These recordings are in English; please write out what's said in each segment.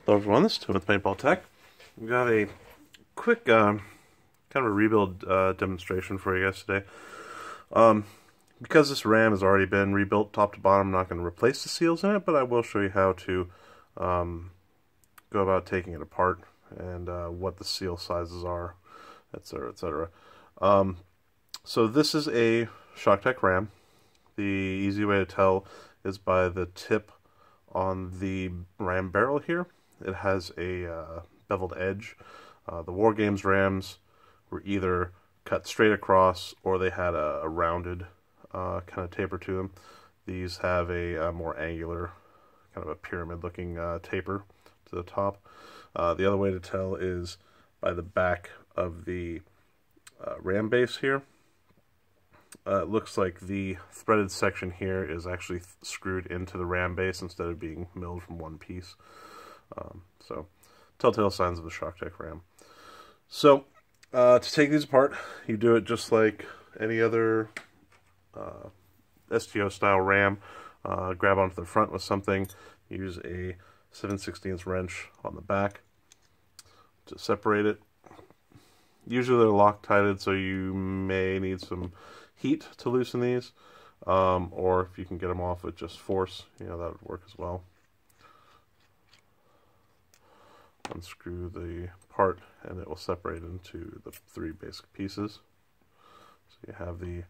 Hello everyone, this is Tim with Paintball Tech. We've got a quick kind of a rebuild demonstration for you guys today. Because this RAM has already been rebuilt top to bottom, I'm not going to replace the seals in it, but I will show you how to go about taking it apart and what the seal sizes are, etc., etc. So this is a ShockTech RAM. The easy way to tell is by the tip on the RAM barrel here. It has a beveled edge. The War Games rams were either cut straight across or they had a rounded kind of taper to them. These have a more angular, kind of a pyramid-looking taper to the top. The other way to tell is by the back of the ram base here. It looks like the threaded section here is actually screwed into the ram base instead of being milled from one piece. So, telltale signs of the ShockTech RAM. So, to take these apart, you do it just like any other STO style RAM. Grab onto the front with something. Use a 7/16 wrench on the back to separate it. Usually they're Loctited, so you may need some heat to loosen these, or if you can get them off with just force, that would work as well. Unscrew the part and it will separate into the three basic pieces. So you have the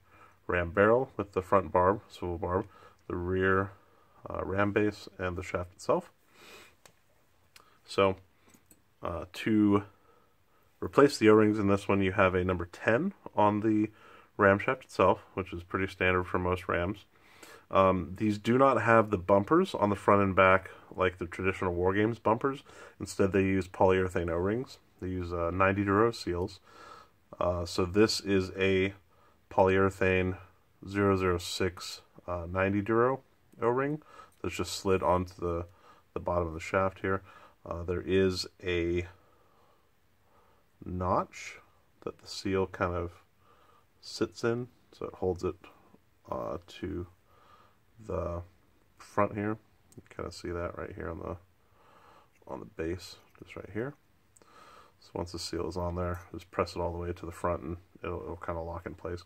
ram barrel with the front barb, swivel barb, the rear ram base, and the shaft itself. So to replace the O-rings in this one, you have a number 10 on the ram shaft itself, which is pretty standard for most rams. These do not have the bumpers on the front and back like the traditional War Games bumpers. Instead, they use polyurethane O-rings. They use 90 Duro seals. So this is a polyurethane 006 90 Duro O-ring that's just slid onto the bottom of the shaft here. There is a notch that the seal kind of sits in, so it holds it to the front here. You can kind of see that right here on the base, just right here. So once the seal is on there, just press it all the way to the front and it'll kind of lock in place.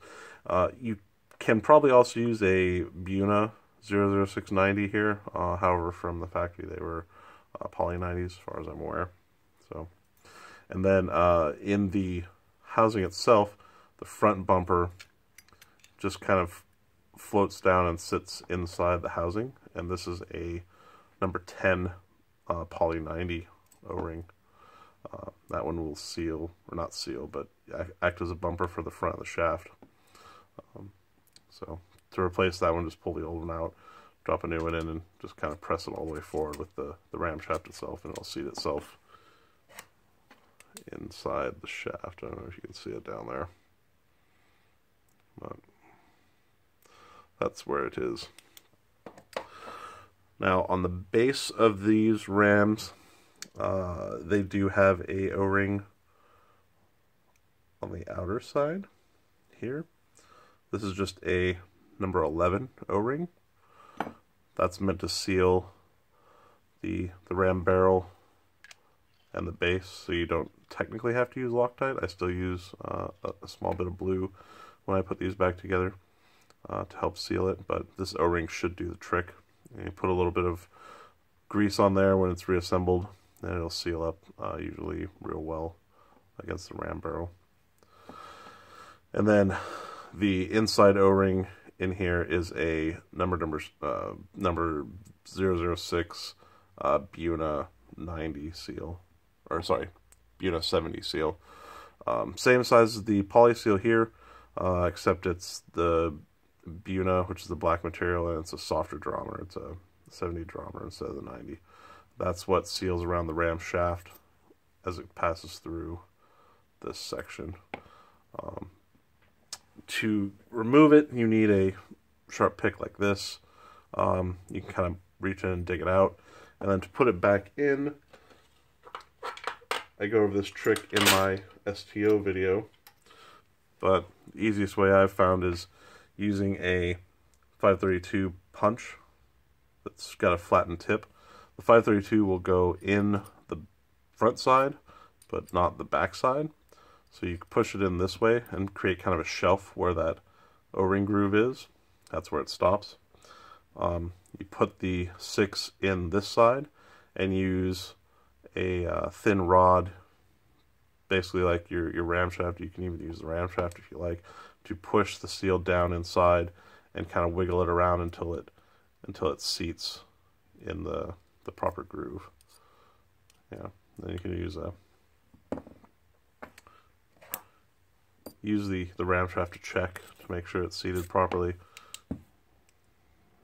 You can probably also use a Buna 00690 here. However, from the factory they were poly 90s as far as I'm aware. So, and then in the housing itself, the front bumper just kind of floats down and sits inside the housing, and this is a number 10 poly 90 O-ring. That one will seal, or not seal, but act as a bumper for the front of the shaft. So to replace that one, just pull the old one out, drop a new one in, and just kind of press it all the way forward with the ram shaft itself, and it'll seat itself inside the shaft. I don't know if you can see it down there, but that's where it is. Now, on the base of these rams, they do have a O-ring on the outer side here. This is just a number 11 O-ring. That's meant to seal the ram barrel and the base, so you don't technically have to use Loctite. I still use a small bit of blue when I put these back together to help seal it, but this O-ring should do the trick. And you put a little bit of grease on there when it's reassembled, and it'll seal up usually real well against the ram barrel. And then the inside O-ring in here is a number 006 Buna 90 seal, or sorry, Buna 70 seal. Same size as the poly seal here, except it's the Buna, which is the black material, and it's a softer drummer. It's a 70 drummer instead of the 90. That's what seals around the ram shaft as it passes through this section. To remove it, you need a sharp pick like this. You can kind of reach in and dig it out. And then to put it back in, I go over this trick in my STO video. But the easiest way I've found is using a 532 punch that's got a flattened tip. The 532 will go in front side, but not the back side. So you can push it in this way and create kind of a shelf where that O-ring groove is. That's where it stops. You put the 6 in this side and use a thin rod, basically like your ram shaft. You can even use the ram shaft if you like, to push the seal down inside and kind of wiggle it around until it seats in the proper groove. Yeah, then you can use the ram shaft to check to make sure it's seated properly.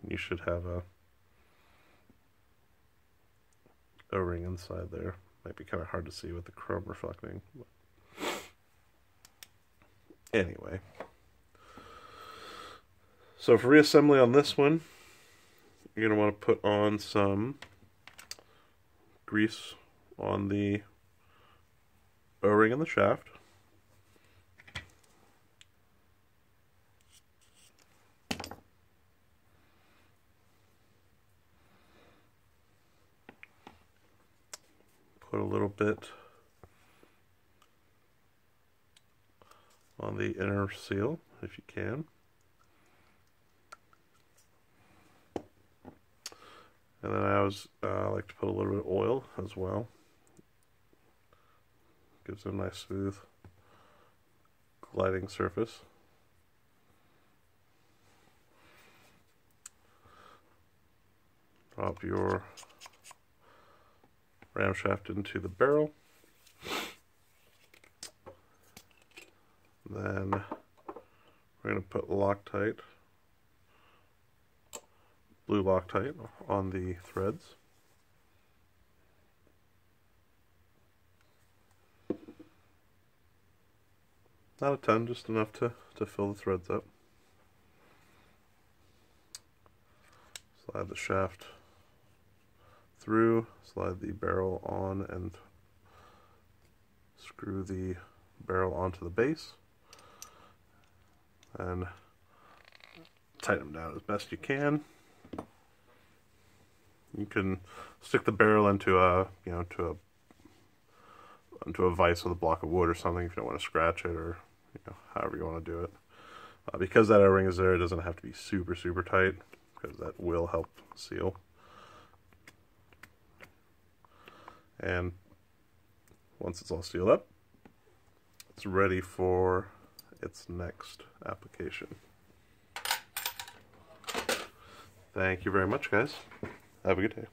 You should have a O-ring inside there. Might be kind of hard to see with the chrome reflecting. But anyway, so for reassembly on this one, you're going to want to put on some grease on the O-ring and the shaft. Put a little bit on the inner seal if you can. And then I always like to put a little bit of oil as well. Gives it a nice smooth gliding surface. Drop your ram shaft into the barrel. Then we're going to put Loctite, blue Loctite, on the threads. Not a ton, just enough to fill the threads up. Slide the shaft through, slide the barrel on, and screw the barrel onto the base. And tighten them down as best you can. You can stick the barrel into a into a vise with a block of wood or something if you don't want to scratch it, or however you want to do it. Because that O-ring is there, it doesn't have to be super tight, because that will help seal. And once it's all sealed up, it's ready for its next application. Thank you very much, guys. Have a good day.